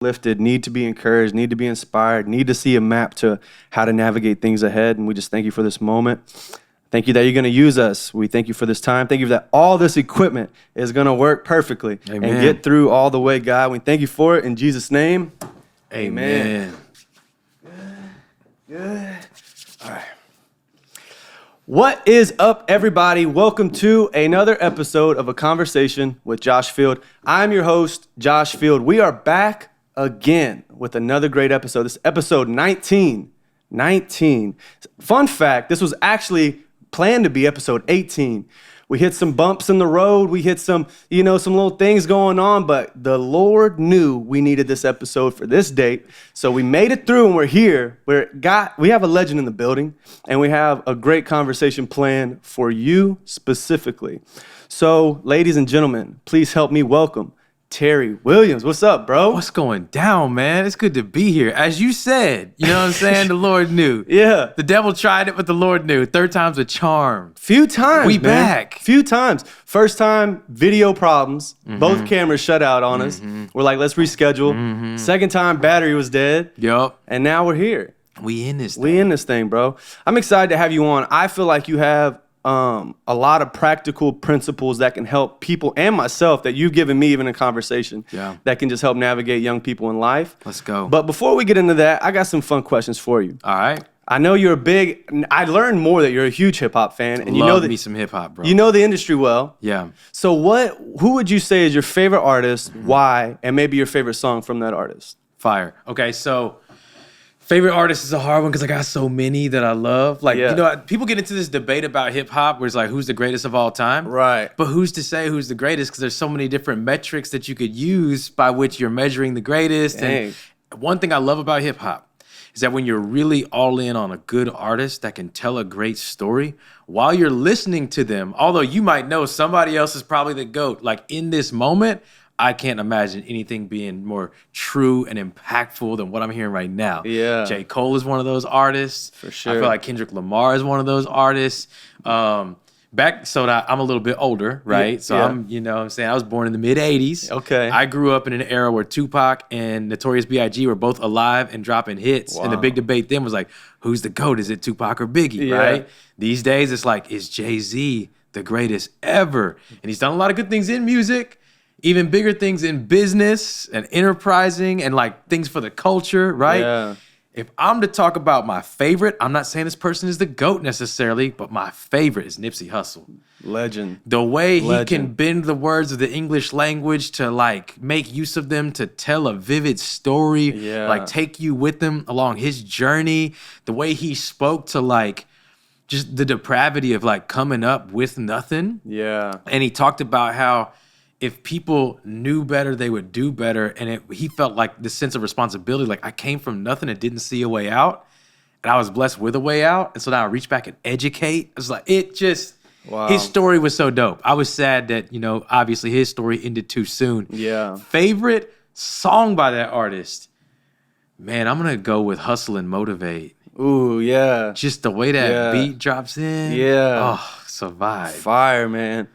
Lifted, need to be encouraged, need to be inspired, need to see a map to how to navigate things ahead. And we just thank you for this moment. Thank you that you're going to use us. We thank you for this time. Thank you that all this equipment is going to work perfectly and get through all the way, God. We thank you for it in Jesus' name. Amen. Good. All right. What is up, everybody? Welcome to another episode of A Conversation with Josh Field. I'm your host, Josh Field. We are back again with another great episode. This is episode 19. Fun fact, this was actually planned to be episode 18. We hit some bumps in the road. We hit some little things going on, but the Lord knew we needed this episode for this date. So we made it through and we're here. We have a legend in the building and we have a great conversation planned for you specifically. So ladies and gentlemen, please help me welcome Terry Williams. What's up, bro? What's going down, man? It's good to be here. As you said, you know what I'm saying? The Lord knew. Yeah. The devil tried it, but the Lord knew. Third time's a charm. Few times, We man. back. Few times. First time, video problems. Both cameras shut out on us. We're like, let's reschedule. Second time, battery was dead. Yup. And now we're here. We in this thing. We in this thing, bro. I'm excited to have you on. I feel like you have a lot of practical principles that can help people and myself that you've given me even in conversation that can just help navigate young people in life. Let's go. But before we get into that, I got some fun questions for you. All right. I know I learned more that you're a huge hip hop fan. And Love me some hip hop, bro. You know the industry well. Yeah. So who would you say is your favorite artist, why, and maybe your favorite song from that artist? Fire. Okay, so favorite artist is a hard one because I got so many that I love. People get into this debate about hip hop where it's like, who's the greatest of all time? Right. But who's to say who's the greatest? Because there's so many different metrics that you could use by which you're measuring the greatest. Dang. And one thing I love about hip hop is that when you're really all in on a good artist that can tell a great story, while you're listening to them, although you might know somebody else is probably the GOAT, like in this moment, I can't imagine anything being more true and impactful than what I'm hearing right now. Yeah. J. Cole is one of those artists. For sure. I feel like Kendrick Lamar is one of those artists. I'm a little bit older, right? So I'm, what I'm saying, I was born in the mid 80s. Okay. I grew up in an era where Tupac and Notorious B.I.G. were both alive and dropping hits. Wow. And the big debate then was like, who's the GOAT? Is it Tupac or Biggie, Yeah. right? These days it's like, is Jay-Z the greatest ever? And he's done a lot of good things in music, even bigger things in business and enterprising and like things for the culture, right? Yeah. If I'm to talk about my favorite, I'm not saying this person is the GOAT necessarily, but my favorite is Nipsey Hussle. Legend. The way he Legend. can bend the words of the English language to like make use of them to tell a vivid story, like take you with them along his journey. The way he spoke to like just the depravity of like coming up with nothing. Yeah. And he talked about how if people knew better, they would do better. And he felt like this sense of responsibility, like I came from nothing and didn't see a way out. And I was blessed with a way out. And so now I reach back and educate. It's like, Wow. His story was so dope. I was sad that, obviously his story ended too soon. Yeah. Favorite song by that artist? Man, I'm going to go with Hustle and Motivate. Ooh, yeah. Just the way that beat drops in. Yeah. Oh, survive. Fire, man.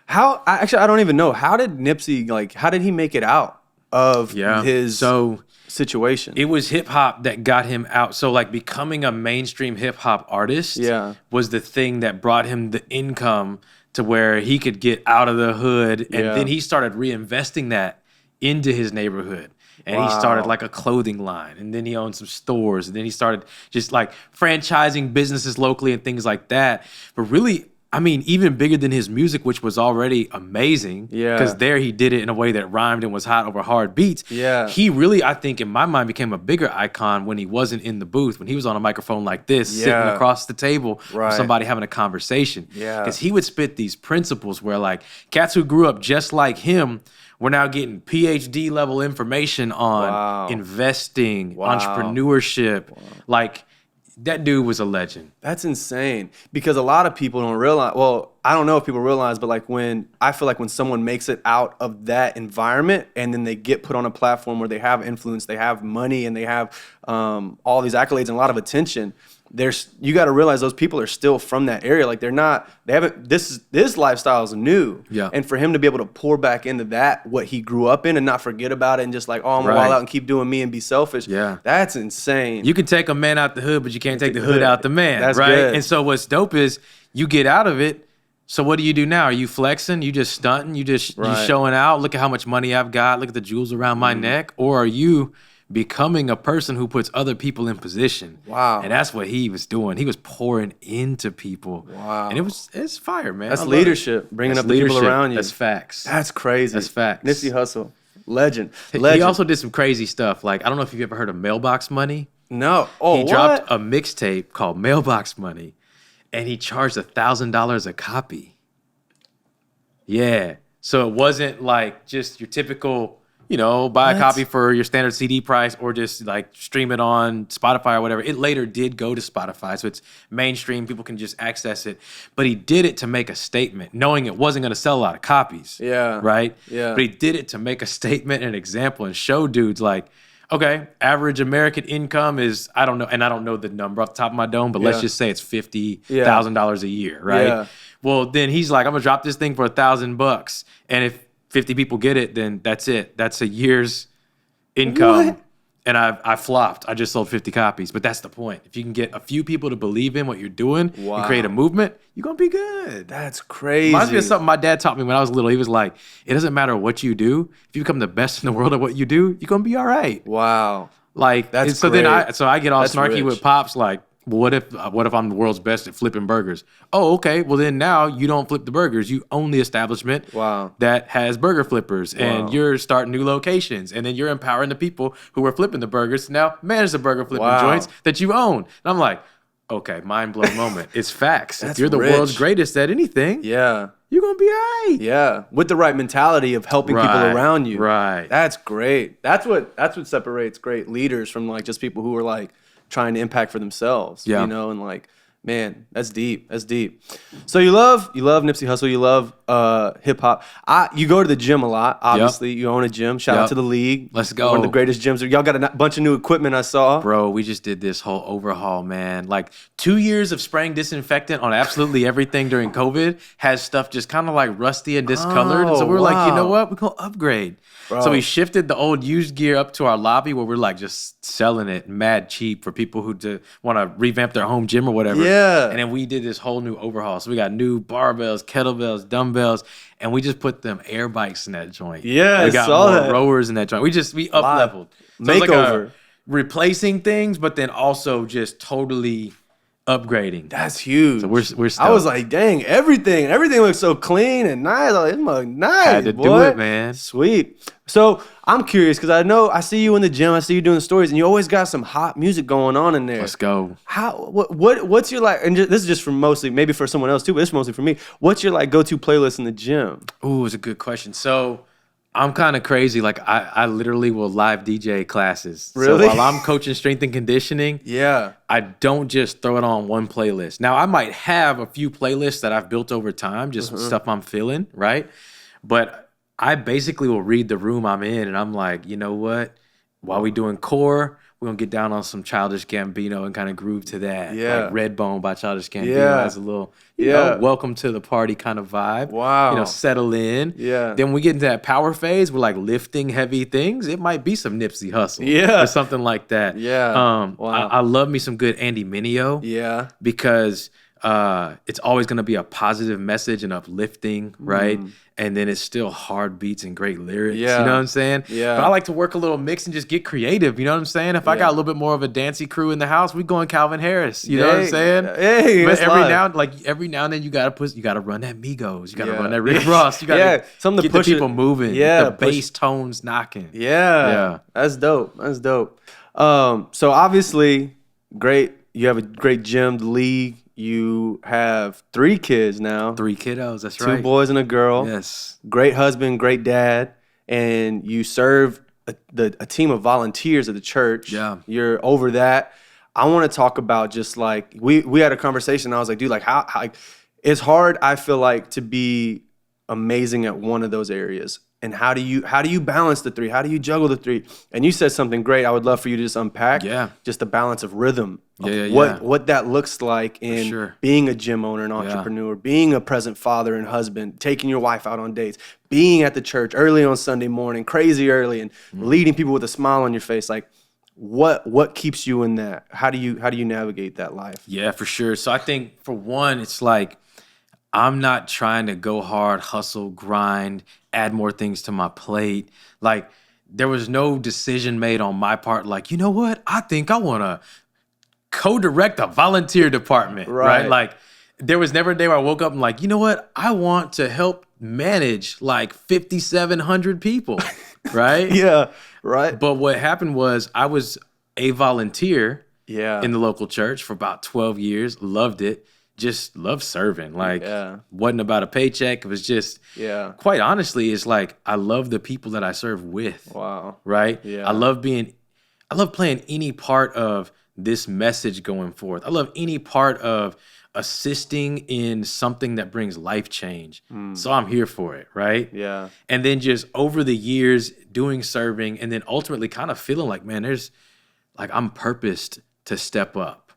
I don't even know. How did Nipsey, how did he make it out of his situation? It was hip hop that got him out. So like becoming a mainstream hip hop artist was the thing that brought him the income to where he could get out of the hood. And then he started reinvesting that into his neighborhood. And he started like a clothing line, and then he owned some stores, and then he started just like franchising businesses locally and things like that. But really, I mean, even bigger than his music, which was already amazing. Yeah. Because there he did it in a way that rhymed and was hot over hard beats. Yeah. He really, I think, in my mind, became a bigger icon when he wasn't in the booth, when he was on a microphone like this, sitting across the table with somebody having a conversation. Yeah. Because he would spit these principles where, like, cats who grew up just like him were now getting PhD level information on investing, entrepreneurship, like. That dude was a legend. That's insane because a lot of people don't realize, well, I don't know if people realize, but I feel like when someone makes it out of that environment and then they get put on a platform where they have influence, they have money, and they have all these accolades and a lot of attention, you got to realize those people are still from that area. Like this lifestyle is new. Yeah. And for him to be able to pour back into that, what he grew up in, and not forget about it and just like, oh, I'm gonna wild out and keep doing me and be selfish. Yeah. That's insane. You can take a man out the hood, but you can't take the hood out the man. That's right. good. And so what's dope is you get out of it. So what do you do now? Are you flexing? You just stunting? You showing out? Look at how much money I've got. Look at the jewels around my neck. Or are you becoming a person who puts other people in position? Wow. And that's what he was doing. He was pouring into people. Wow. And it's fire, man. That's leadership, bringing up the people around you. That's facts. That's crazy. That's facts. Nipsey Hussle, legend. He also did some crazy stuff. Like, I don't know if you've ever heard of Mailbox Money. No. Oh, he dropped a mixtape called Mailbox Money, and he charged $1,000 a copy. Yeah. So it wasn't like just your typical, buy a copy for your standard CD price or just like stream it on Spotify or whatever. It later did go to Spotify, so it's mainstream. People can just access it. But he did it to make a statement, knowing it wasn't going to sell a lot of copies. Yeah. Right? Yeah. But he did it to make a statement and an example and show dudes like, okay, average American income is, I don't know, and I don't know the number off the top of my dome, but let's just say it's $50,000 a year, right? Yeah. Well, then he's like, I'm gonna drop this thing for $1,000, and if 50 people get it, then that's it. That's a year's income. What? And I flopped. I just sold 50 copies, but that's the point. If you can get a few people to believe in what you're doing and create a movement, you're gonna be good. That's crazy. Reminds me of something my dad taught me when I was little. He was like, it doesn't matter what you do. If you become the best in the world at what you do, you're gonna be all right. Wow. Like, that's so great. then I get all snarky rich. with Pops, like, well, what if I'm the world's best at flipping burgers? Oh, okay. Well, then now you don't flip the burgers. You own the establishment that has burger flippers, and you're starting new locations, and then you're empowering the people who are flipping the burgers to now manage the burger flipping joints that you own. And I'm like, okay, mind blown moment. It's facts. If you're the world's greatest at anything, you're gonna be all right. Yeah, with the right mentality of helping people around you. Right. That's great. That's what separates great leaders from like just people who are like trying to impact for themselves. And like, man, that's deep. That's deep. So you love Nipsey Hussle. You love hip hop. You go to the gym a lot. Obviously, you own a gym. Shout out to the league. Let's go. One of the greatest gyms. Y'all got a bunch of new equipment. I saw. Bro, we just did this whole overhaul, man. Like 2 years of spraying disinfectant on absolutely everything during COVID has stuff just kind of like rusty and discolored. So we were like, you know what? We're gonna upgrade. Bro. So we shifted the old used gear up to our lobby where we're like just selling it mad cheap for people who want to revamp their home gym or whatever. Yeah. And then we did this whole new overhaul. So we got new barbells, kettlebells, dumbbells, and we just put them air bikes in that joint. Yeah, we got more rowers in that joint. We up leveled. So makeover. Like replacing things, but then also just totally upgrading. That's huge. So we're stoked. I was like, dang, everything looks so clean and nice. Like, it looks nice. Had to do it, man. Sweet. So I'm curious because I see you in the gym. I see you doing stories, and you always got some hot music going on in there. Let's go. What's your like? And this is just for mostly, maybe for someone else too, but it's mostly for me. What's your like go-to playlist in the gym? Ooh, it's a good question. So I'm kind of crazy. Like I literally will live DJ classes. Really? So while I'm coaching strength and conditioning, I don't just throw it on one playlist. Now I might have a few playlists that I've built over time, just stuff I'm feeling, right? But I basically will read the room I'm in, and I'm like, you know what? While we doing core, we're gonna get down on some Childish Gambino and kind of groove to that. Yeah. Like Redbone by Childish Gambino has a little, you know, welcome to the party kind of vibe. Wow. You know, settle in. Yeah. Then we get into that power phase, we're like lifting heavy things. It might be some Nipsey Hussle. Yeah. Or something like that. Yeah. I love me some good Andy Mineo. Yeah. Because it's always going to be a positive message and uplifting, right? And then it's still hard beats and great lyrics. Yeah. You know what I'm saying? Yeah. But I like to work a little mix and just get creative. You know what I'm saying? If I got a little bit more of a dancey crew in the house, we going Calvin Harris. You know what I'm saying? Hey, but every now and then you gotta run that Migos. You gotta run that Rick Ross. You gotta something to get the push people moving. Yeah. The bass tones knocking. Yeah. That's dope. That's dope. So obviously, great. You have a great gym, the league. You have 3 kids now. 3 kiddos, that's right. 2 boys and a girl. Yes. Great husband, great dad. And you serve a team of volunteers at the church. Yeah. You're over that. I want to talk about just like, we had a conversation. And I was like, dude, like how it's hard, I feel like, to be amazing at one of those areas And how do you balance the three? How do you juggle the three? And you said something great. I would love for you to just unpack just the balance of rhythm. What that looks like in being a gym owner, an entrepreneur, being a present father and husband, taking your wife out on dates, being at the church early on Sunday morning, crazy early, and leading people with a smile on your face. Like, what keeps you in that? How do you navigate that life? Yeah, for sure. So I think for one, it's like I'm not trying to go hard, hustle, grind, add more things to my plate. Like, there was no decision made on my part. Like, you know what? I think I want to co-direct a volunteer department, right? Like, there was never a day where I woke up and like, you know what? I want to help manage like 5,700 people, right? Yeah, right. But what happened was I was a volunteer in the local church for about 12 years, loved it, just loved serving. Like, wasn't about a paycheck. It was just, quite honestly, it's like I love the people that I serve with. Wow. Right? Yeah. I love playing any part of this message going forth. I love any part of assisting in something that brings life change. So I'm here for it, right? Yeah. And then just over the years doing serving and then ultimately kind of feeling like, man, I'm purposed to step up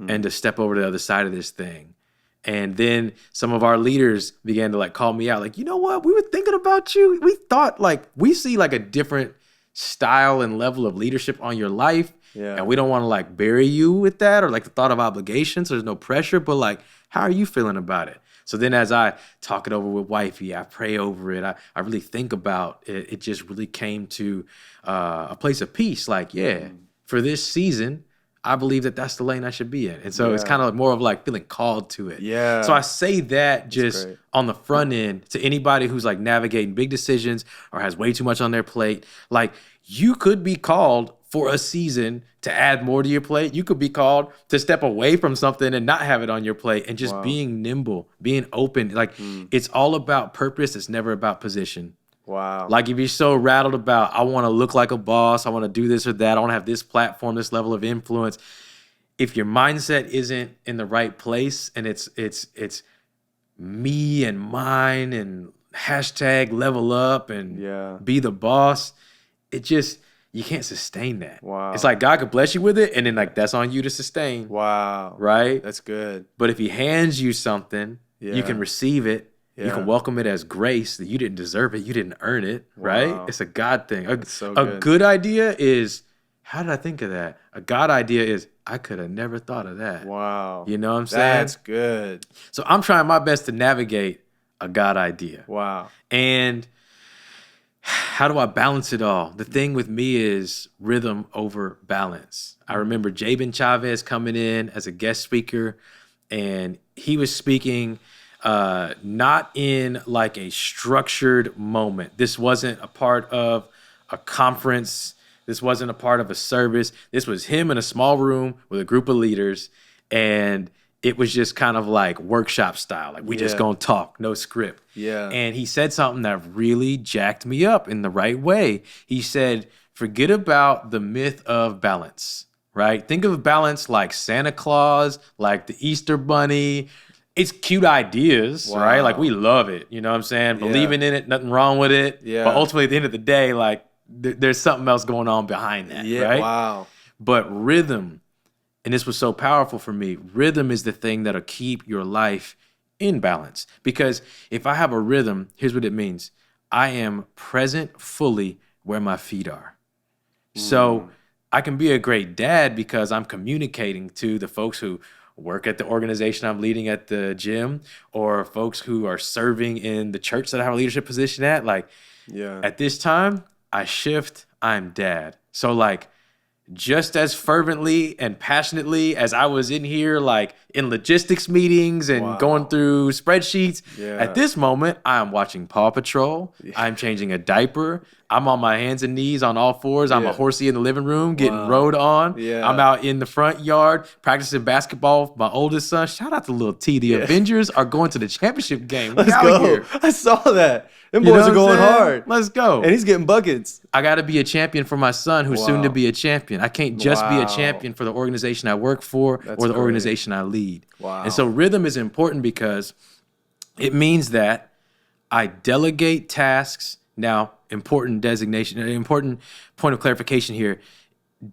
and to step over to the other side of this thing. And then some of our leaders began to like call me out, like, you know what? We were thinking about you. We thought like we see like a different style and level of leadership on your life. Yeah. And we don't want to like bury you with that or like the thought of obligation. So there's no pressure, but like, how are you feeling about it? So then as I talk it over with wifey, I pray over it. I really think about it. It just really came to a place of peace. Like, for this season, I believe that that's the lane I should be in. And so it's kind of more of like feeling called to it. Yeah. So I say that just on the front end to anybody who's like navigating big decisions or has way too much on their plate. Like, you could be called for a season to add more to your plate. You could be called to step away from something and not have it on your plate and just being nimble, being open. Like, it's all about purpose. It's never about position. Wow. Like, if you're so rattled about, I want to look like a boss, I want to do this or that, I want to have this platform, this level of influence. If your mindset isn't in the right place and it's me and mine and hashtag level up and be the boss, you can't sustain that. Wow. It's like God could bless you with it and then like that's on you to sustain. Wow. Right? That's good. But if he hands you something, you can receive it. You can welcome it as grace that you didn't deserve it. You didn't earn it, right? It's a God thing. A good idea is, how did I think of that? A God idea is, I could have never thought of that. Wow. You know what I'm saying? That's good. So I'm trying my best to navigate a God idea. Wow. And how do I balance it all? The thing with me is rhythm over balance. I remember Jabin Chavez coming in as a guest speaker, and he was speaking not in like a structured moment. This wasn't a part of a conference. This wasn't a part of a service. This was him in a small room with a group of leaders, and it was just kind of like workshop style. Like, we just gonna talk, no script. Yeah. And he said something that really jacked me up in the right way. He said, forget about the myth of balance, right? Think of balance like Santa Claus, like the Easter Bunny. It's cute ideas, right? Like, we love it. You know what I'm saying? Believing in it, nothing wrong with it. Yeah. But ultimately, at the end of the day, like, there's something else going on behind that, right? Wow. But rhythm, and this was so powerful for me, rhythm is the thing that'll keep your life in balance. Because if I have a rhythm, here's what it means. I am present fully where my feet are. So I can be a great dad because I'm communicating to the folks who work at the organization I'm leading at the gym, or folks who are serving in the church that I have a leadership position at. Like, at this time, I shift, I'm dad. So like, just as fervently and passionately as I was in here, like in logistics meetings and going through spreadsheets, at this moment, I am watching Paw Patrol. I'm changing a diaper. I'm on my hands and knees on all fours. I'm a horsey in the living room getting rode on. I'm out in the front yard practicing basketball with my oldest son. Shout out to little T. The Avengers are going to the championship game. Let's go. Here. I saw that. Them boys are going hard. Let's go. And he's getting buckets. I got to be a champion for my son who's soon to be a champion. I can't just be a champion for the organization I work for or the organization I lead. And so rhythm is important because it means that I delegate tasks Now, important designation, an important point of clarification here.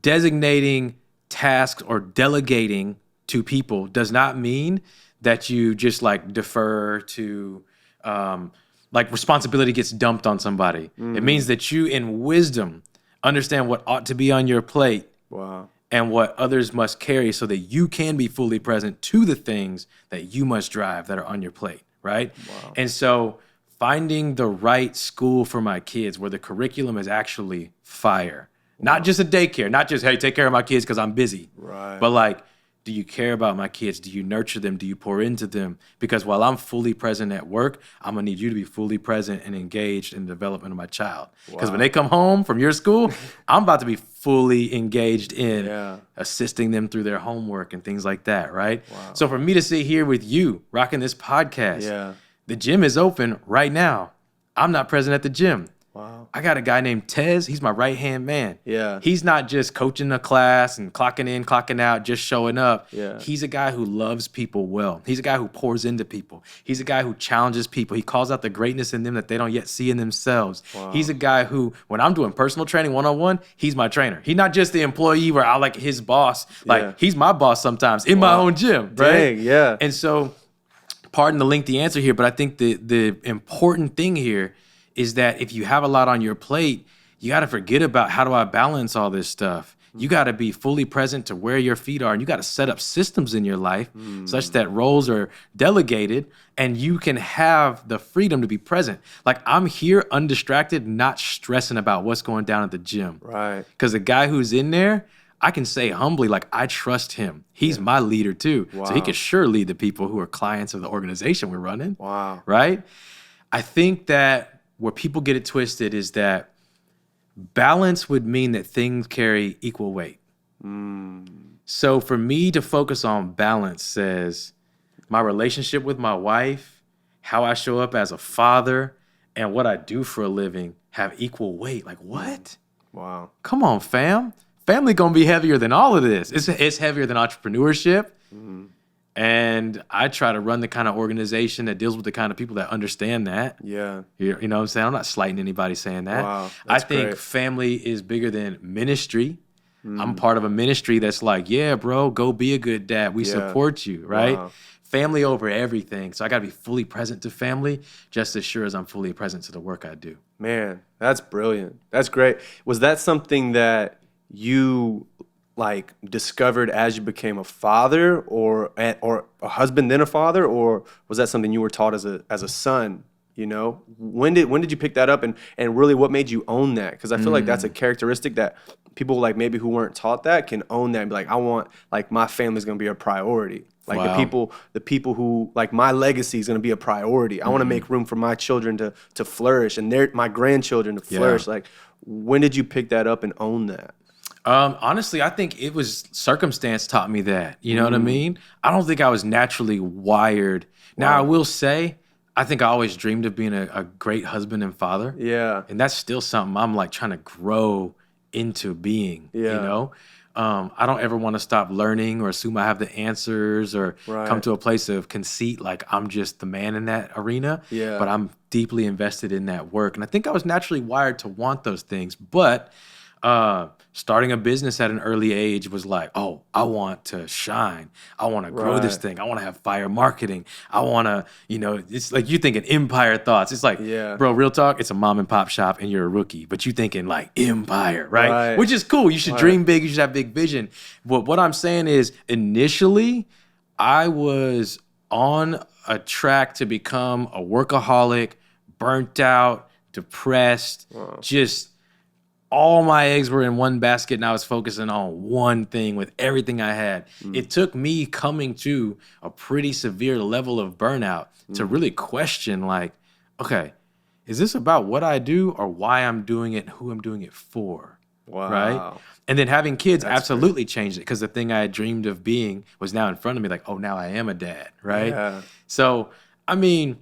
Designating tasks or delegating to people does not mean that you just like defer to, like responsibility gets dumped on somebody. It means that you in wisdom understand what ought to be on your plate. Wow. And what others must carry so that you can be fully present to the things that you must drive that are on your plate, right? Wow. And so finding the right school for my kids where the curriculum is actually fire. Not just a daycare, not just, hey, take care of my kids because I'm busy. Right. But like, do you care about my kids? Do you nurture them? Do you pour into them? Because while I'm fully present at work, I'm going to need you to be fully present and engaged in the development of my child. Because when they come home from your school, I'm about to be fully engaged in assisting them through their homework and things like that, right? Wow. So for me to sit here with you, rocking this podcast, the gym is open right now. I'm not present at the gym. Wow. I got a guy named Tez. He's my right-hand man. Yeah. He's not just coaching a class and clocking in, clocking out, just showing up. Yeah. He's a guy who loves people well. He's a guy who pours into people. He's a guy who challenges people. He calls out the greatness in them that they don't yet see in themselves. Wow. He's a guy who, when I'm doing personal training one-on-one, he's my trainer. He's not just the employee where I like his boss. Like, he's my boss sometimes in my own gym, right? Dang, yeah. And so, pardon the lengthy answer here, but I think the important thing here is that if you have a lot on your plate, you got to forget about how do I balance all this stuff. You got to be fully present to where your feet are, and you got to set up systems in your life such that roles are delegated and you can have the freedom to be present. Like, I'm here undistracted, not stressing about what's going down at the gym. Right. Because the guy who's in there, I can say humbly, like, I trust him. He's my leader too. Wow. So he can sure lead the people who are clients of the organization we're running. Wow. Right? I think that where people get it twisted is that balance would mean that things carry equal weight. So for me to focus on balance says my relationship with my wife, how I show up as a father, and what I do for a living have equal weight. Like, what? Wow. Come on, fam. Family gonna be heavier than all of this. It's heavier than entrepreneurship. And I try to run the kind of organization that deals with the kind of people that understand that. Yeah. You know what I'm saying? I'm not slighting anybody saying that. Wow. I think family is bigger than ministry. I'm part of a ministry that's like, yeah, bro, go be a good dad. We support you, right? Wow. Family over everything. So I got to be fully present to family just as sure as I'm fully present to the work I do. Man, that's brilliant. That's great. Was that something that you like discovered as you became a father or a husband then a father, or was that something you were taught as a son? You know, when did you pick that up, and really what made you own that? Because I feel like that's a characteristic that people like maybe who weren't taught that can own that and be like, I want, like, my family's gonna be a priority. Like the people who, like, my legacy is gonna be a priority. I want to make room for my children to flourish and my grandchildren to flourish. Like, when did you pick that up and own that? Honestly, I think it was circumstance taught me that. You know what I mean? I don't think I was naturally wired. Now, I will say, I think I always dreamed of being a great husband and father. Yeah. And that's still something I'm like trying to grow into being, you know? I don't ever want to stop learning or assume I have the answers or come to a place of conceit like I'm just the man in that arena. Yeah. But I'm deeply invested in that work. And I think I was naturally wired to want those things. But starting a business at an early age was like, oh, I want to shine. I want to grow this thing. I want to have fire marketing. I want to, you know, it's like you thinking empire thoughts. It's like, bro, real talk, it's a mom and pop shop and you're a rookie, but you thinking like empire, right? Which is cool. You should dream big. You should have big vision. But what I'm saying is initially I was on a track to become a workaholic, burnt out, depressed, just all my eggs were in one basket and I was focusing on one thing with everything I had. It took me coming to a pretty severe level of burnout to really question, like, okay, is this about what I do or why I'm doing it and who I'm doing it for? Wow. Right? And then having kids absolutely changed it because the thing I had dreamed of being was now in front of me, like, oh, now I am a dad, right? Yeah. So, I mean,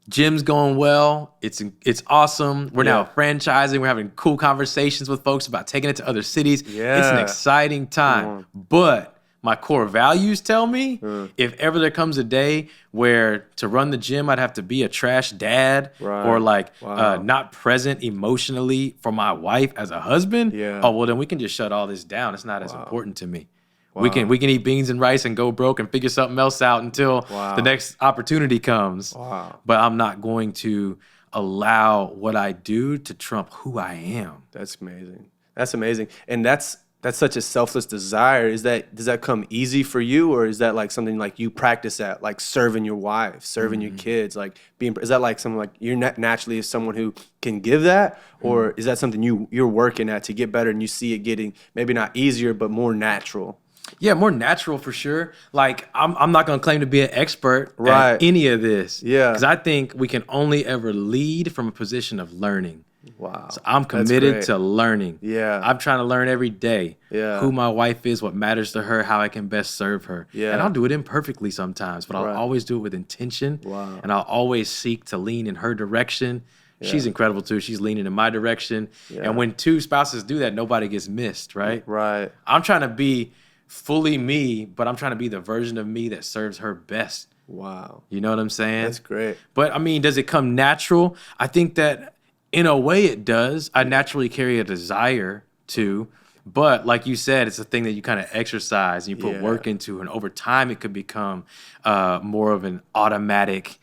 gym's going well. It's awesome. We're now franchising. We're having cool conversations with folks about taking it to other cities. Yeah. It's an exciting time. But my core values tell me. If ever there comes a day where to run the gym, I'd have to be a trash dad or like not present emotionally for my wife as a husband. Oh, well, then we can just shut all this down. It's not as important to me. We can eat beans and rice and go broke and figure something else out until the next opportunity comes. But I'm not going to allow what I do to trump who I am. That's amazing. That's amazing. And that's such a selfless desire. Does that come easy for you, or is that like something like you practice at, like serving your wife, serving your kids, like is that like something like you're naturally someone who can give that, or is that something you're working at to get better and you see it getting maybe not easier but more natural? Yeah, more natural for sure. Like I'm not gonna claim to be an expert at any of this. Yeah, because I think we can only ever lead from a position of learning. Wow. So I'm committed to learning. Yeah. I'm trying to learn every day who my wife is, what matters to her, how I can best serve her. Yeah. And I'll do it imperfectly sometimes, but I'll always do it with intention. Wow. And I'll always seek to lean in her direction. Yeah. She's incredible too. She's leaning in my direction. Yeah. And when two spouses do that, nobody gets missed, right? Right. I'm trying to be fully me, but I'm trying to be the version of me that serves her best. Wow. You know what I'm saying? That's great. But I mean, does it come natural? I think that in a way it does. I naturally carry a desire to, but like you said, it's a thing that you kind of exercise and you put work into, and over time it could become more of an automatic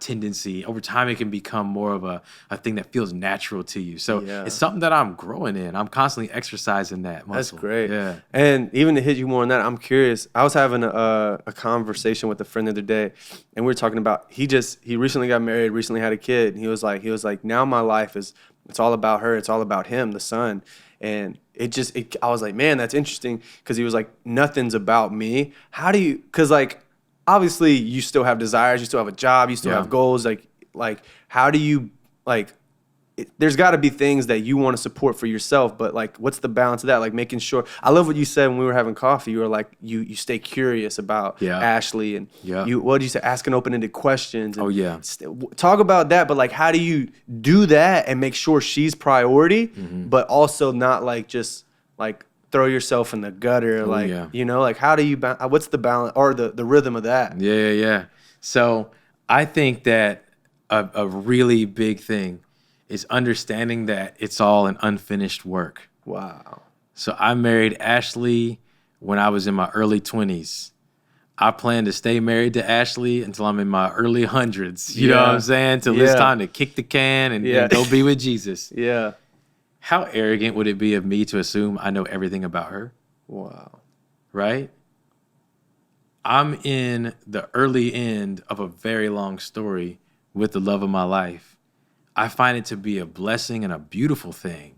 tendency. Over time it can become more of a thing that feels natural to you. So it's something that I'm growing in. I'm constantly exercising that muscle. That's great. Yeah. And even to hit you more on that, I'm curious. I was having a conversation with a friend the other day, and we were talking about he recently got married, recently had a kid, and he was like, now my life it's all about her, it's all about him, the son. And I was like, man, that's interesting, because he was like, nothing's about me. How do you, because like obviously you still have desires, you still have a job, you still have goals, like how do you, like there's got to be things that you want to support for yourself, but like what's the balance of that, like making sure. I love what you said when we were having coffee. You were like, you stay curious about Ashley, and what did you say, asking open-ended questions, and talk about that. But like, how do you do that and make sure she's priority, but also not like just like throw yourself in the gutter, you know, like how do you what's the balance or the rhythm of that? Yeah. So I think that a really big thing is understanding that it's all an unfinished work. Wow. So I married Ashley when I was in my early 20s. I plan to stay married to Ashley until I'm in my early hundreds. You know what I'm saying? Till it's time to kick the can and go be with Jesus. Yeah. How arrogant would it be of me to assume I know everything about her? Wow. Right? I'm in the early end of a very long story with the love of my life. I find it to be a blessing and a beautiful thing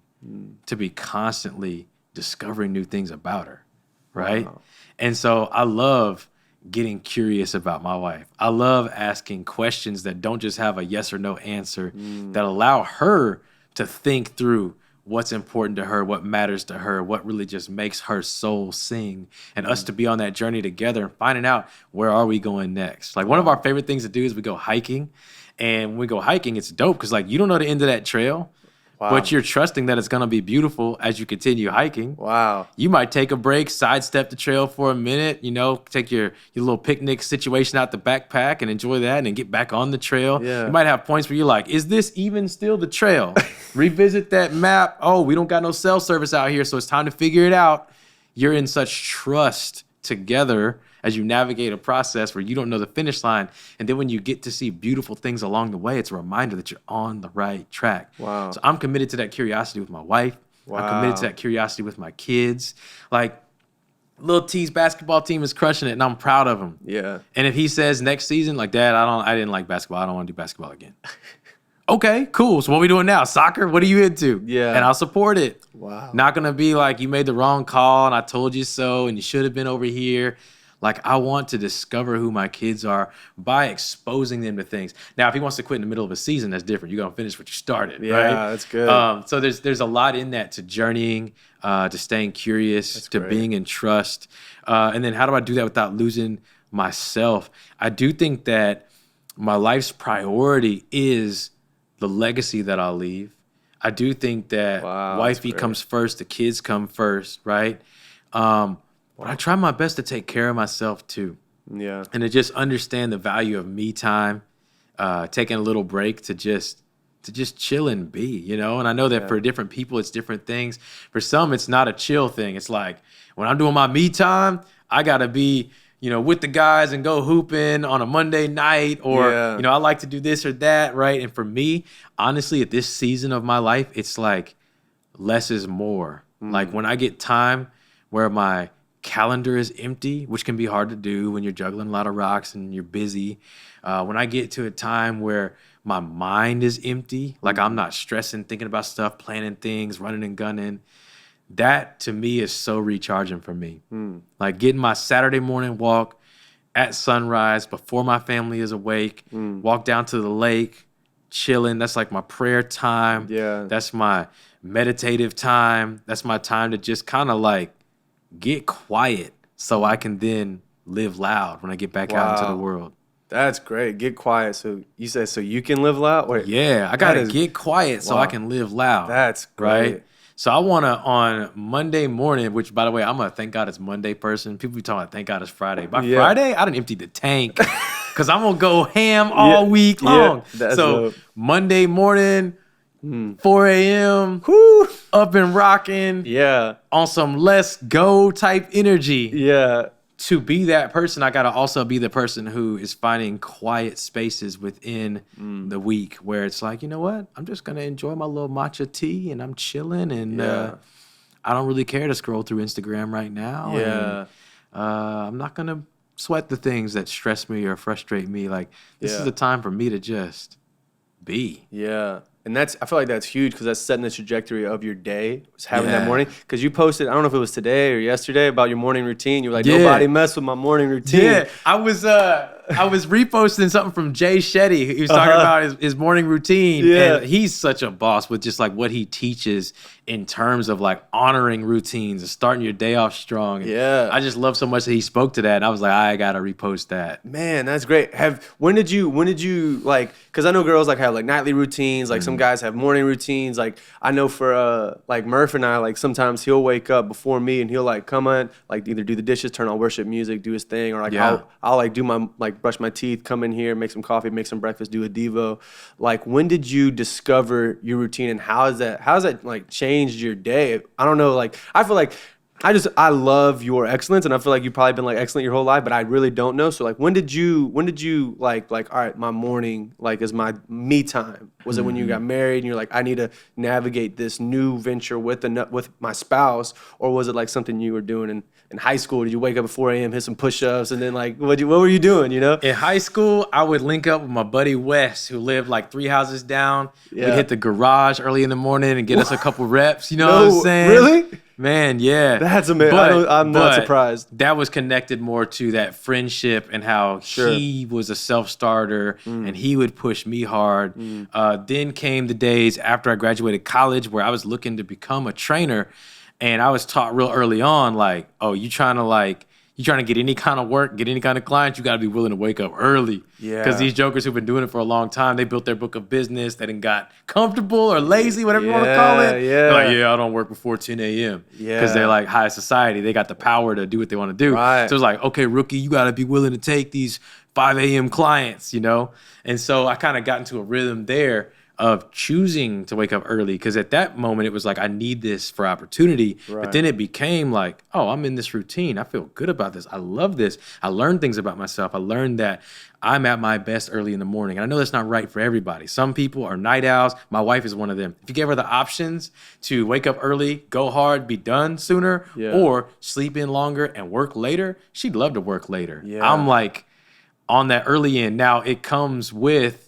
to be constantly discovering new things about her, right? Wow. And so I love getting curious about my wife. I love asking questions that don't just have a yes or no answer, that allow her to think through what's important to her, what matters to her, what really just makes her soul sing, and us to be on that journey together and finding out where are we going next. Like one of our favorite things to do is we go hiking. And when we go hiking, it's dope because like you don't know the end of that trail, but you're trusting that it's going to be beautiful as you continue hiking. Wow. You might take a break, sidestep the trail for a minute, you know, take your little picnic situation out the backpack and enjoy that and then get back on the trail. Yeah. You might have points where you're like, is this even still the trail? Revisit that map. Oh, we don't got no cell service out here, so it's time to figure it out. You're in such trust together as you navigate a process where you don't know the finish line. And then when you get to see beautiful things along the way, it's a reminder that you're on the right track. Wow. So I'm committed to that curiosity with my wife. Wow. I'm committed to that curiosity with my kids. Like, Lil T's basketball team is crushing it, and I'm proud of him. Yeah. And if he says next season, like, Dad, I didn't like basketball. I don't want to do basketball again. Okay, cool. So what are we doing now? Soccer? What are you into? Yeah. And I'll support it. Wow. Not going to be like, you made the wrong call, and I told you so, and you should have been over here. Like, I want to discover who my kids are by exposing them to things. Now, if he wants to quit in the middle of a season, that's different. You're going to finish what you started, right? Yeah, that's good. So there's a lot in that, to journeying, to staying curious, to being in trust. And then how do I do that without losing myself? I do think that my life's priority is the legacy that I'll leave. I do think that wifey comes first, the kids come first, right? But I try my best to take care of myself too. Yeah. And to just understand the value of me time, taking a little break to just chill and be, you know? And I know that for different people, it's different things. For some, it's not a chill thing. It's like, when I'm doing my me time, I got to be, you know, with the guys and go hooping on a Monday night, or, you know, I like to do this or that, right? And for me, honestly, at this season of my life, it's like less is more. Like when I get time where my calendar is empty, which can be hard to do when you're juggling a lot of rocks and you're busy. When I get to a time where my mind is empty, like I'm not stressing, thinking about stuff, planning things, running and gunning, that to me is so recharging for me. Like getting my Saturday morning walk at sunrise before my family is awake, walk down to the lake, chilling. That's like my prayer time. Yeah. That's my meditative time. That's my time to just kind of like get quiet so I can then live loud when I get back out into the world. That's great. Get quiet. So you said so you can live loud? Wait, yeah, I got to get quiet so I can live loud. That's great. Right? So I want to, on Monday morning, which, by the way, I'm a thank God it's Monday person. People be talking about thank God it's Friday. By Friday, I done emptied the tank because I'm going to go ham all week long. So dope. Monday morning, 4 a.m., up and rocking. Yeah. On some let's go type energy. Yeah. To be that person, I got to also be the person who is finding quiet spaces within the week where it's like, you know what? I'm just going to enjoy my little matcha tea and I'm chilling and I don't really care to scroll through Instagram right now. Yeah. And, I'm not going to sweat the things that stress me or frustrate me. Like, this is the time for me to just be. Yeah. And I feel like that's huge because that's setting the trajectory of your day, was having that morning. Because you posted, I don't know if it was today or yesterday, about your morning routine. You were like, nobody mess with my morning routine. Yeah, I was reposting something from Jay Shetty. He was talking about his morning routine. Yeah. And he's such a boss with just like what he teaches in terms of like honoring routines and starting your day off strong. And I just love so much that he spoke to that. And I was like, I got to repost that. Man, that's great. When did you like, because I know girls like have like nightly routines, like some guys have morning routines. Like I know for like Murph and I, like sometimes he'll wake up before me and he'll like come on, like either do the dishes, turn on worship music, do his thing, or like I'll like do my, like brush my teeth, come in here, make some coffee, make some breakfast, do a Devo. Like when did you discover your routine and how has that like changed your day? I don't know, like I feel like I love your excellence, and I feel like you've probably been like excellent your whole life, but I really don't know. So like when did you like all right, my morning like is my me time? Was it when you got married and you're like, I need to navigate this new venture with my spouse, or was it like something you were doing in high school? Did you wake up at 4 a.m., hit some push-ups, and then like what were you doing, you know? In high school, I would link up with my buddy Wes, who lived like 3 houses down. We'd hit the garage early in the morning and get us a couple reps, you know what I'm saying? Really? Man, yeah. That's amazing. I'm not surprised. That was connected more to that friendship and how he was a self-starter and he would push me hard. Then came the days after I graduated college where I was looking to become a trainer, and I was taught real early on, like, oh, you trying to get any kind of work, get any kind of clients, you got to be willing to wake up early. Yeah. Because these jokers who've been doing it for a long time, they built their book of business. They done got comfortable or lazy, whatever you want to call it. Yeah. They're like, I don't work before 10 a.m. Yeah. Because they're like high society. They got the power to do what they want to do. Right. So it's like, okay, rookie, you got to be willing to take these 5 a.m. clients, you know? And so I kind of got into a rhythm there of choosing to wake up early, because at that moment it was like, I need this for opportunity. Right. But then it became like, oh, I'm in this routine. I feel good about this. I love this. I learned things about myself. I learned that I'm at my best early in the morning. And I know that's not right for everybody. Some people are night owls. My wife is one of them. If you gave her the options to wake up early, go hard, be done sooner, or sleep in longer and work later, she'd love to work later. Yeah. I'm like on that early end. Now it comes with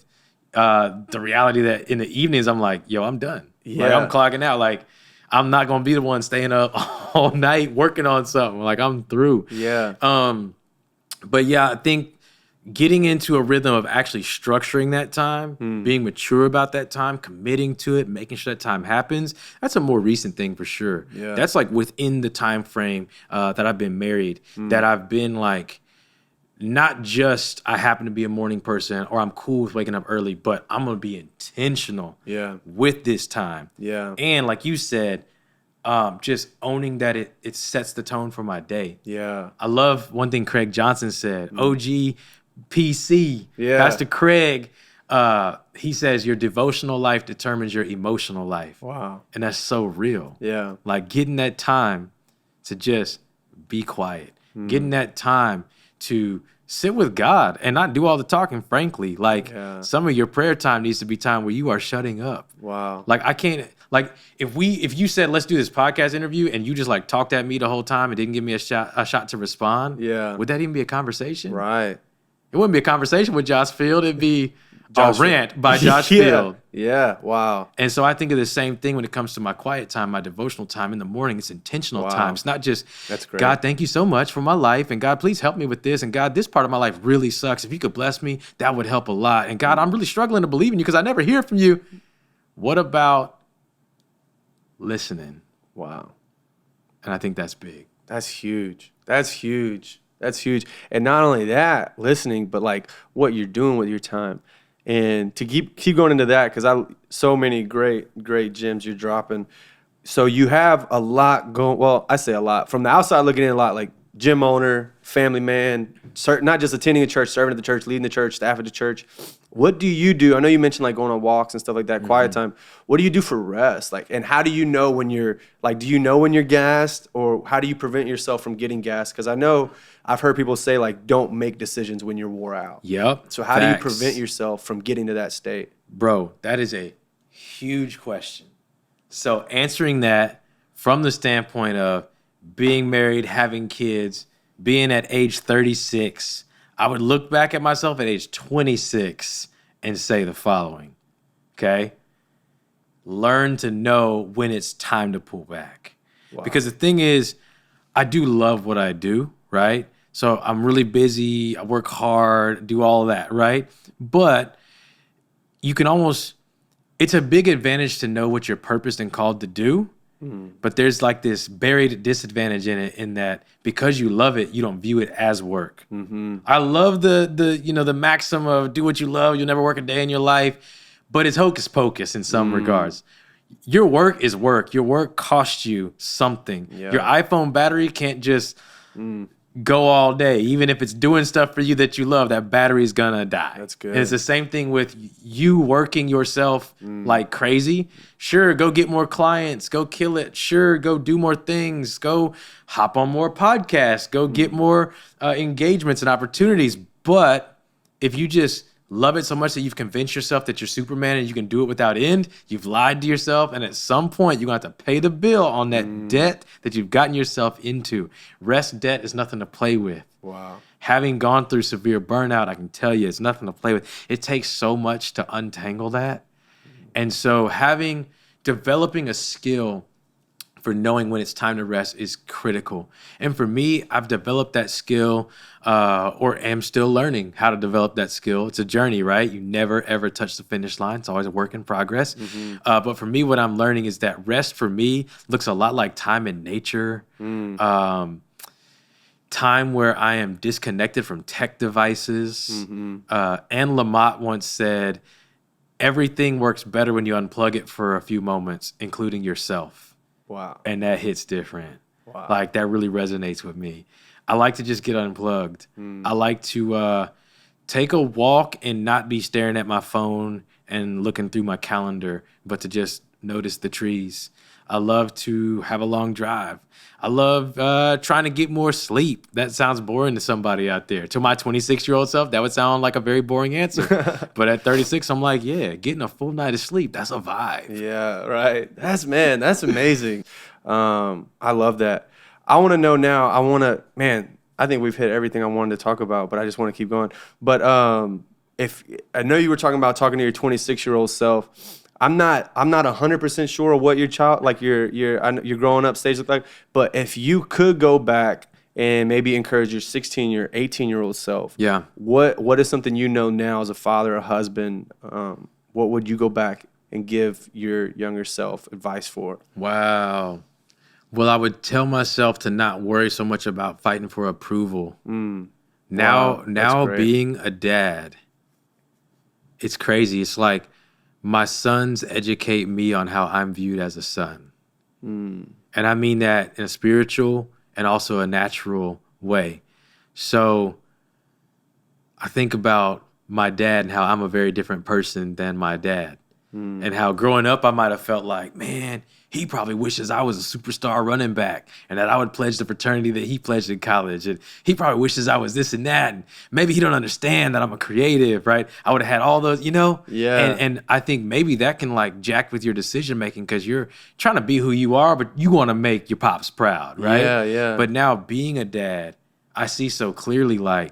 the reality that in the evenings I'm like, yo, I'm done. Yeah. Like I'm clocking out. Like I'm not gonna be the one staying up all night working on something. Like I'm through. Yeah. But yeah, I think getting into a rhythm of actually structuring that time, being mature about that time, committing to it, making sure that time happens, that's a more recent thing for sure. Yeah. That's like within the time frame that I've been married, that I've been like, not just I happen to be a morning person or I'm cool with waking up early, but I'm going to be intentional with this time. Yeah. And like you said, just owning that it sets the tone for my day. Yeah. I love one thing Craig Johnson said, OG PC, Yeah. Pastor Craig, he says your devotional life determines your emotional life. Wow. And that's so real. Yeah. Like getting that time to just be quiet, getting that time to sit with God and not do all the talking, frankly. Like some of your prayer time needs to be time where you are shutting up. Wow. Like I can't, like if you said, let's do this podcast interview and you just like talked at me the whole time and didn't give me a shot to respond. Yeah. Would that even be a conversation? Right. It wouldn't be a conversation with Josh Field. It'd be a rant by Josh Yeah. Field. Yeah. Wow. And so I think of the same thing when it comes to my quiet time, my devotional time in the morning. It's intentional time. It's not just, that's great. God, thank you so much for my life. And God, please help me with this. And God, this part of my life really sucks. If you could bless me, that would help a lot. And God, I'm really struggling to believe in you because I never hear from you. What about listening? Wow. And I think that's big. That's huge. That's huge. That's huge. And not only that, listening, but like what you're doing with your time. And to keep going into that, because so many great gems you're dropping. So you have a lot going. Well, I say a lot from the outside looking in, a lot like gym owner, family man, not just attending a church, serving at the church, leading the church, staff at the church. What do you do? I know you mentioned like going on walks and stuff like that, quiet time. What do you do for rest? Like, and how do you know when you're like, do you know when you're gassed, or how do you prevent yourself from getting gassed? Because I know I've heard people say like, don't make decisions when you're wore out. Yep. So how do you prevent yourself from getting to that state? Bro, that is a huge question. So answering that from the standpoint of being married, having kids, being at age 36, I would look back at myself at age 26 and say the following, okay? Learn to know when it's time to pull back. Wow. Because the thing is, I do love what I do, right? So I'm really busy, I work hard, do all of that, right? But you can almost, it's a big advantage to know what you're purposed and called to do. But there's like this buried disadvantage in it, in that because you love it, you don't view it as work. I love the maxim of do what you love, you'll never work a day in your life, but it's hocus pocus in some regards. Your work is work. Your work costs you something. Yeah. Your iPhone battery can't just go all day. Even if it's doing stuff for you that you love, that battery is gonna die. That's good. And it's the same thing with you working yourself like crazy. Sure, go get more clients, go kill it. Sure, go do more things, go hop on more podcasts, go get more engagements and opportunities. But if you just love it so much that you've convinced yourself that you're Superman and you can do it without end, you've lied to yourself, and at some point you're going to have to pay the bill on that debt that you've gotten yourself into. Rest debt is nothing to play with. Wow. Having gone through severe burnout, I can tell you it's nothing to play with. It takes so much to untangle that. And so developing a skill for knowing when it's time to rest is critical. And for me, I've developed that skill or am still learning how to develop that skill. It's a journey, right? You never, ever touch the finish line. It's always a work in progress. But for me, what I'm learning is that rest for me looks a lot like time in nature, time where I am disconnected from tech devices. Anne Lamott once said, everything works better when you unplug it for a few moments, including yourself. Wow. And that hits different. Wow. Like that really resonates with me. I like to just get unplugged. I like to take a walk and not be staring at my phone and looking through my calendar, but to just notice the trees. I love to have a long drive. I love trying to get more sleep. That sounds boring to somebody out there. To my 26-year-old self, that would sound like a very boring answer. But at 36, I'm like, yeah, getting a full night of sleep, that's a vibe. Yeah, right. That's amazing. I love that. I want to know now, I think we've hit everything I wanted to talk about, but I just want to keep going. But if I know you were talking to your 26-year-old self, I'm not 100% sure what your child, like your growing up stage look like. But if you could go back and maybe encourage your 16 or 18-year-old self, yeah, what is something you know now as a father, a husband? What would you go back and give your younger self advice for? Wow. Well, I would tell myself to not worry so much about fighting for approval. Now being a dad, it's crazy. It's like my sons educate me on how I'm viewed as a son. And I mean that in a spiritual and also a natural way. So I think about my dad and how I'm a very different person than my dad. And how growing up I might have felt like, man, he probably wishes I was a superstar running back and that I would pledge the fraternity that he pledged in college. And he probably wishes I was this and that. And maybe he don't understand that I'm a creative, right? I would have had all those, Yeah. And I think maybe that can like jack with your decision making because you're trying to be who you are, but you want to make your pops proud, right? Yeah. But now being a dad, I see so clearly like,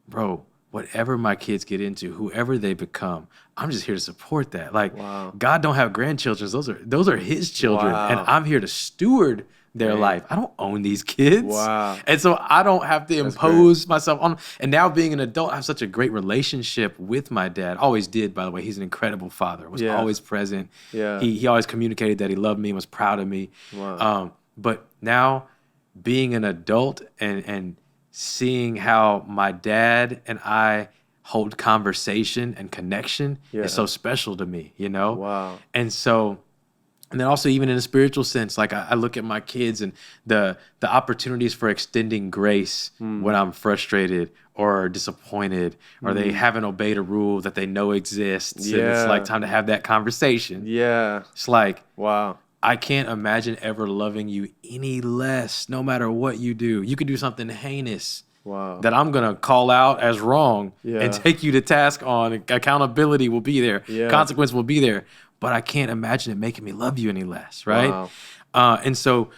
bro, whatever my kids get into, whoever they become, I'm just here to support that. Like, God don't have grandchildren; those are His children, and I'm here to steward their life. I don't own these kids, and so I don't have to impose myself on. And now being an adult, I have such a great relationship with my dad. Always did, by the way. He's an incredible father. Was always present. He always communicated that he loved me and was proud of me. But now, being an adult and seeing how my dad and I hold conversation and connection is so special to me, And so, and then also even in a spiritual sense, like I look at my kids and the opportunities for extending grace when I'm frustrated or disappointed or they haven't obeyed a rule that they know exists. And it's like time to have that conversation. It's like, I can't imagine ever loving you any less, no matter what you do. You could do something heinous that I'm going to call out as wrong and take you to task on. Accountability will be there. Consequence will be there. But I can't imagine it making me love you any less, right? And so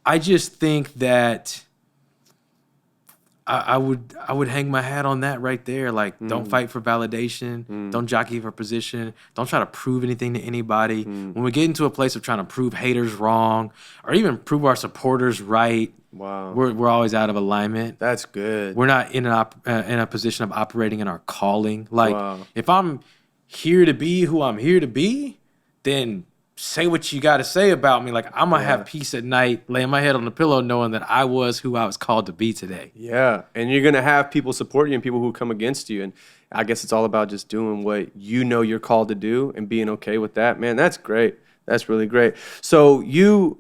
I just think that I would hang my hat on that right there. Like, don't fight for validation. Don't jockey for position. Don't try to prove anything to anybody. When we get into a place of trying to prove haters wrong or even prove our supporters right, we're always out of alignment. That's good. We're not in a position of operating in our calling. Like, if I'm here to be who I'm here to be, then say what you got to say about me. Like, I'm going to have peace at night, laying my head on the pillow, knowing that I was who I was called to be today. Yeah. And you're going to have people support you and people who come against you. And I guess it's all about just doing what you know you're called to do and being okay with that. Man, that's great. That's really great. So you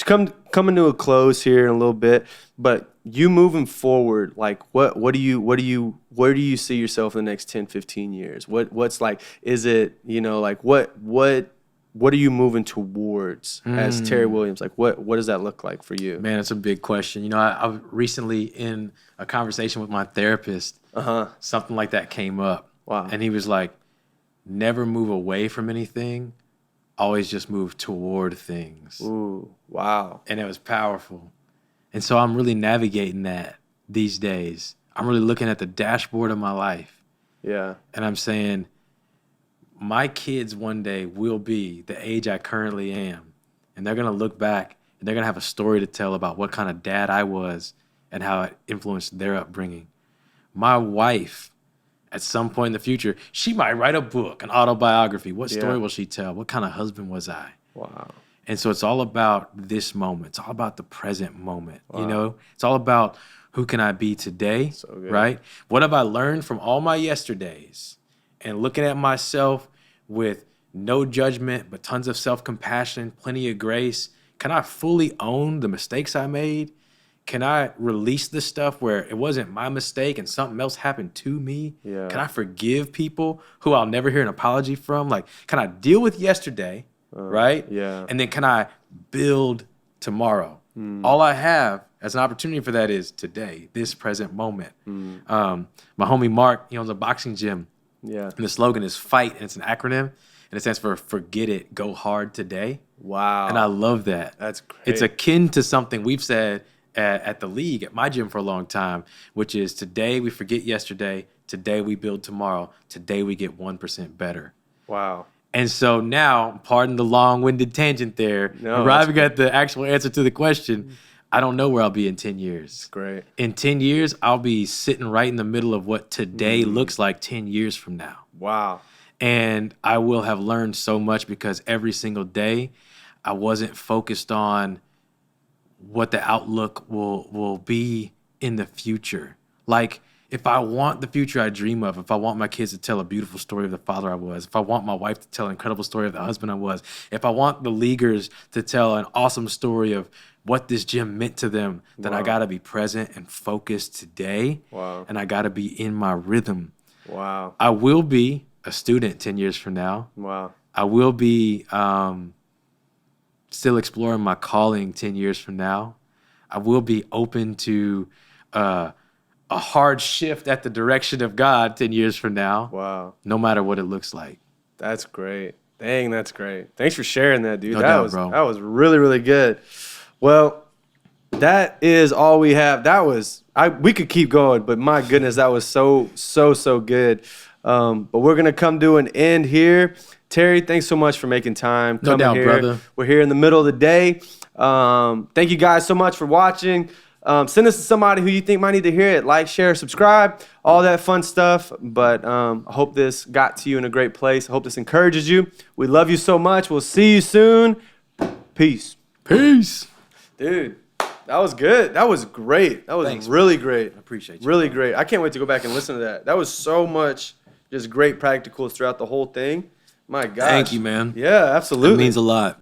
coming to a close here in a little bit, but you moving forward, like where do you see yourself in the next 10, 15 years? What's like, is it, like what are you moving towards as Terry Williams? Like, what does that look like for you? Man, it's a big question. I was recently in a conversation with my therapist. Something like that came up. And he was like, never move away from anything. Always just move toward things. Ooh, wow. And it was powerful. And so I'm really navigating that these days. I'm really looking at the dashboard of my life. Yeah. And I'm saying, my kids one day will be the age I currently am. And they're going to look back and they're going to have a story to tell about what kind of dad I was and how it influenced their upbringing. My wife, at some point in the future, she might write a book, an autobiography. What story will she tell? What kind of husband was I? Wow. And so it's all about this moment. It's all about the present moment. It's all about who can I be today, right? What have I learned from all my yesterdays? And looking at myself with no judgment, but tons of self-compassion, plenty of grace. Can I fully own the mistakes I made? Can I release the stuff where it wasn't my mistake and something else happened to me? Yeah. Can I forgive people who I'll never hear an apology from? Like, can I deal with yesterday, right? Yeah. And then can I build tomorrow? All I have as an opportunity for that is today, this present moment. My homie Mark, he owns a boxing gym. Yeah. And the slogan is FIGHT, and it's an acronym, and it stands for Forget It, Go Hard Today. Wow. And I love that. That's great. It's akin to something we've said at the league, at my gym for a long time, which is today we forget yesterday, today we build tomorrow, today we get 1% better. Wow. And so now, pardon the long-winded tangent there, arriving at the actual answer to the question, I don't know where I'll be in 10 years. That's great. In 10 years, I'll be sitting right in the middle of what today looks like 10 years from now. Wow. And I will have learned so much because every single day I wasn't focused on what the outlook will be in the future. Like, if I want the future I dream of, if I want my kids to tell a beautiful story of the father I was, if I want my wife to tell an incredible story of the husband I was, if I want the leaguers to tell an awesome story of what this gym meant to them, then I got to be present and focused today. Wow. And I got to be in my rhythm. Wow. I will be a student 10 years from now. Wow. I will be still exploring my calling 10 years from now. I will be open to a hard shift at the direction of God 10 years from now. Wow. No matter what it looks like. That's great. Dang, that's great. Thanks for sharing that, dude. No doubt, bro. That was really, really good. Well, that is all we have. We could keep going, but my goodness, that was so good. But we're going to come to an end here. Terry, thanks so much for making time. No doubt, here. brother. We're here in the middle of the day. Thank you guys so much for watching. Send us to somebody who you think might need to hear it. Like, share, subscribe, all that fun stuff. But I hope this got to you in a great place. I hope this encourages you. We love you so much. We'll see you soon. Peace. Peace. Dude, that was good. That was great. That was really great. I appreciate you. Really great. I can't wait to go back and listen to that. That was so much just great practicals throughout the whole thing. My gosh. Thank you, man. Yeah, absolutely. It means a lot.